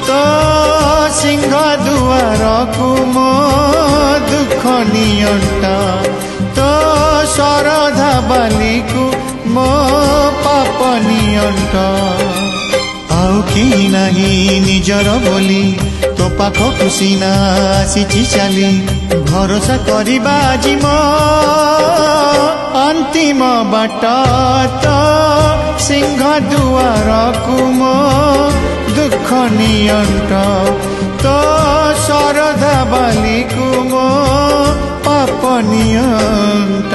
तो सिंह दुआर को मो दुख नियंट तो शरधा बाली को मो पाप नियंट आउ कि नहीं निजर बोली तो पाख कुसीना आसी चली भरोसा करवा जिम अंतिम बाट तो सिंह दुआर को मो दुख नियंट तो शरधा बाली को मो पाप नियंट।